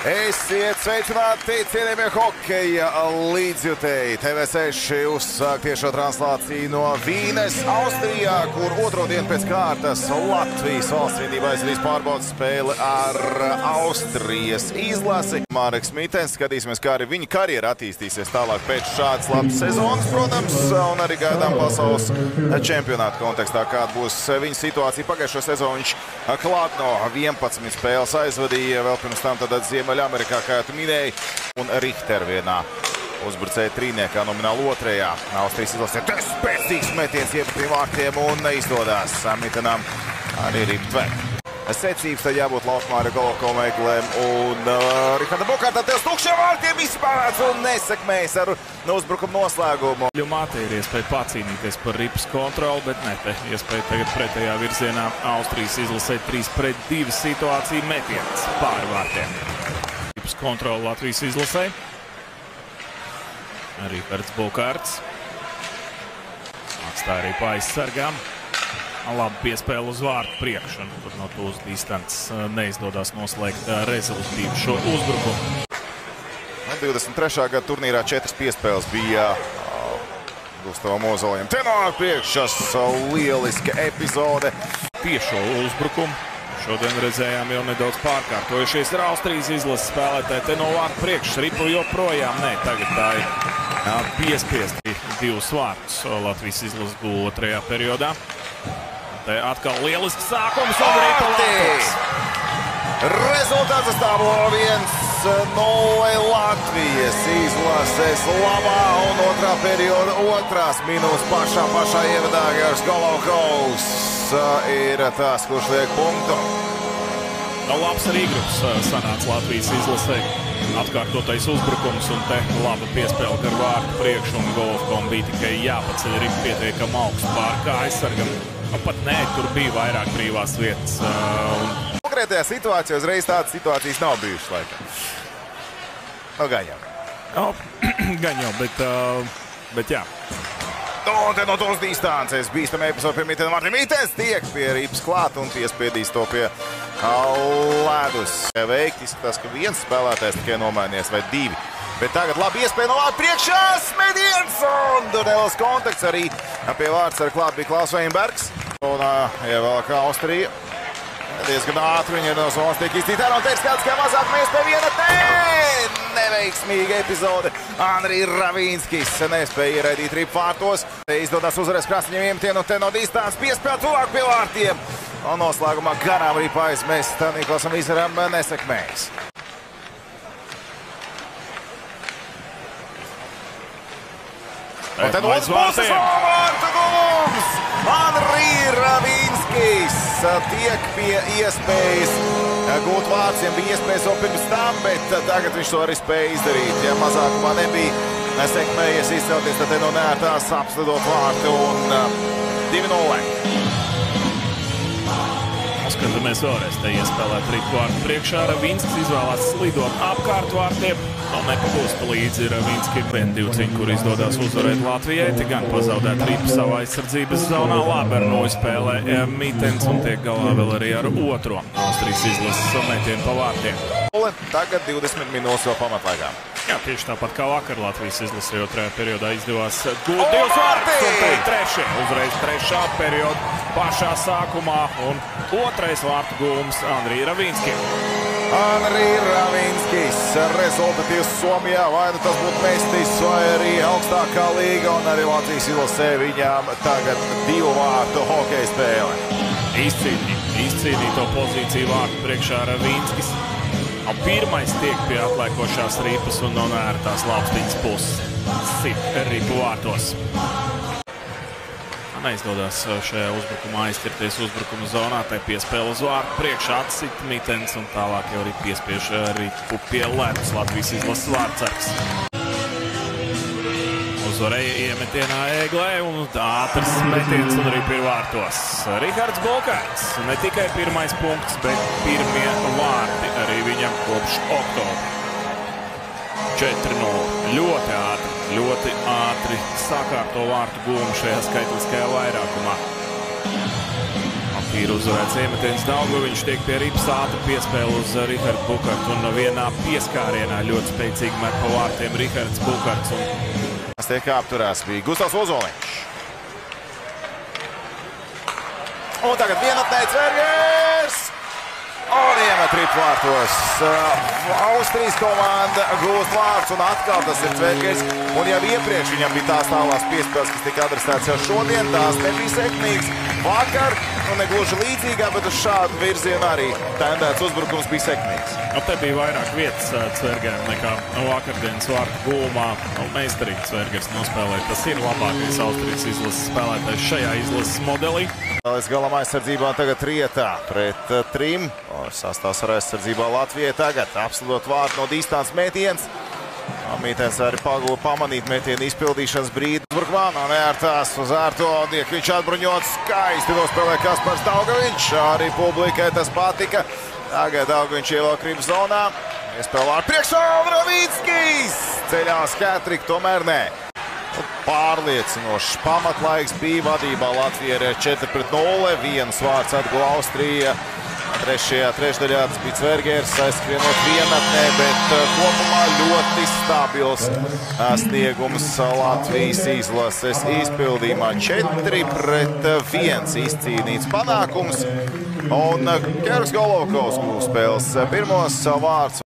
Esiet sveicināti, cienījamie hokeja līdzjutēji. TV6 uzsāk tiešo translāciju no Vīnes, Austrijā, kur otro dienu pēc kārtas Latvijas valstsvienība aizvadīs pārbaudas spēli ar Austrijas izlasi. Mareks Mitens, skatīsimies, kā arī viņa karjera attīstīsies tālāk pēc šādas labas sezonas, protams, un arī gaidām pasaules čempionāta kontekstā, kāda būs viņa situācija. Pagājušo sezonu viņš klāt no 11 spēles aizvadīja, vēl pirms tam tad Ziemeļamerikā, kā tu minēji, un Richter vienā uzbrucēja trīniekā nomināli otrajā. Austrijas izlasē tas spēcīgs metiens iepratiem vārtiem un neizdodas Mitenam arī ript. Secības tad jābūt Laukmāra Golovkova meklēm un Riharda Bokārta tēls tukšiem vārtiem izspēlēts un nesekmējas ar uzbrukumu noslēgumu. Ļumāte ir iespēja pacīnīties par ripas kontroli, bet ne te iespēja tagad pretējā virzienā. Austrijas izlasē 3-2 situācija metiens pāri vārtiem. Ripas kontroli Latvijas izlasē. Rihards Bokārts. Atstāja arī pa aizsargām. Labi piespēle uz vārtu priekšu, un tur no tūs distances neizdodas noslēgt rezultīvu šo uzbrukumu. 23. gada turnīrā 4 piespēles bija Gustavam Ozoliem. Te no priekšas lieliska epizode. Tiešo uzbrukumu šodien redzējām jau nedaudz pārkārtojušies ar Austrijas izlases spēlētāji. Te no vārtu priekšas ripu joprojām nē, tagad tā ir piespiesti 2 vārtus Latvijas izlases guva otrajā periodā. Te atkal lielisks sākums un ripa Latvijas. Rezultāts stāvo 1-0 Latvijas izlases labā un otrā perioda otrās minūtes pašā ievadā Gars Golovkovs ir tās, kurš liek punktu. Labs arī grups sanāca Latvijas izlasē. Atkārtotais uzbrukums un te laba piespēle gar vārtu priekšu un Golovkovam bija tikai jāpaceļ ripa pietiekam augstu pār kā aizsargam. Pat nē, tur bija vairāk brīvās vietas. Konkrētajā situācijā uzreiz tādas situācijas nav bijušas laikam. Nu, gan jau. Gan jau, bet jā. Un te no tos distances bīstam epizodi pie Mitena Martina. Mitens tiek pie ripas klāt un piespiedīs to pie ledus. Veikti izskatās, ka viens spēlētājs tikai nomainies vai 2. Bet tagad labi iespēja no vārtu priekšā, smediens un dunelis kontakts arī pie vārds ar klāt bija Klaus Veinbergs. Un ievēlāk Austrija. Diezgan ātri viņi ir no zonas tiek iztītā un te ir skats, kā mazāk mēs pie viena neveiksmīga epizode. Andrij Ravīnskis nespēja ieraidīt ripu vārtos. Te izdodas uzvarēs krasņiem iemetienu un te no distances piespēl tuvāk pie vārtiem. Un noslēgumā garām ripa aizmest Niklasam Izaram nesekmējas. Un tad otrs puses vārtu gums! Andrij Ravīnskis tiek pie iespējas gūt vārdsiem. Bija iespējas vēl pirms tam, bet tagad viņš to arī spēja izdarīt. Ja mazākumā nebija sekmējies izcelties, tad te no neērtās apslidot vārtu un 2-0. Skatāmies vēlreiz te iespēlēt ripu vārtu priekšā. Ravīnskis izvēlās slidot apkārt vārtiem. Nepagūst līdzi Ravīnskim 1-2, kur izdodas uzvarēt Latvijai. Te gan pazaudēt ripu savā aizsardzības zonā. Labi ar noizspēlē Mitens un tiek galā vēl arī ar otro Austrijas izlases metienu pa vārtiem. Tagad 20 minūtes vēl pamatlaikā. Jā, tieši tāpat kā vakar Latvijas izlasē otrajā periodā izdevās gūt 2 vārtus un te ir trešie. Uzreiz trešā perioda pašā sākumā un otrais vārtu gūms Andrij Ravīnskim. Andrij Ravīnskis rezultatīvs Somijā, vai nu tas būtu mestis vai arī augstākā līga un arī Latvijas izlasē viņām tagad 2 vārtu hokeja spēle. Izcīnīto pozīciju vārtu priekšā Ravīnskis. Pirmais tiek pie atliekošās ripas un no neērtās laupstiņas puses. Sit ripu vārtos. Neizdodas šajā uzbrukumā aizķerties uzbrukuma zonā. Te piespēle uz vārtu priekšā atsit Mitens un tālāk jau arī piespiež ripu pie ledus Latvijas izlases vārdsargs. Uzvarēja iemetienā Ēglē un ātrs metiens un ripa ir vārtos. Rihards Bokārts. Ne tikai pirmais punkts, bet pirmie vārti arī viņam kopš oktobra. 4-0. Ļoti ātri sakārto vārtu gūmu šajā skaitliskajā vairākumā. ir uzvarēts iemetiens Daugaviņš, tiek pie ripas ātri piespēle uz Rihardu Bukartu un vienā pieskārienā ļoti spēcīgi met pa vārtiem Rihards Bukarts. Tas tiek apturēts bija Gustavs Ozoliņš. Un tagad vienatnēji Cvergers! Un iemet ripu vārtos. Austrijas komanda gūst vārds un atkal tas ir Cvergers. Un jau iepriekš viņam bija tās tālās piespēles, kas tika adresēts jau šodien. Tās nebija sekmīgas. Vakar, negluži līdzīgā, bet uz šādu virzienu arī tendēts uzbrukums bija sekmīgs. Te bija vairāk vietas Cvergēm nekā vakardienas vārtu gūmā. Meistarīgi Cvergers nospēlē. Tas ir labākais Austrijas izlases spēlētājs šajā izlases modelī. Līdz galam aizsardzībā tagad Rietā pret trim. Sastāvs ar aizsardzībā Latvijai tagad. Apslidot vārtu no distances mētiens. Mītens arī pagūda pamanīt mētienu izpildīšanas brīdi. Burkmānā neērtās uz ārto. Viņš atbruņots. Skaisti nospēlē Kaspars Daugaviņš. Arī publikai tas patika. Tagad Daugaviņš ievelk ripu zonā. Iespēlē ar priekšā Ravīckis. Ceļās hat-trick, tomēr nē. Pārliecinošs pamatlaiks bija vadībā Latvija ar 4-0. Vienas vārds atguva Austrija. Trešajā trešdaļā tas bija Cvergers, aizskrienot vienatnē, bet kopumā ļoti stabils sniegums Latvijas izlases izpildījumā. 4-1 izcīnīts panākums. Un Georgs Golovkovs spēles pirmos vārds.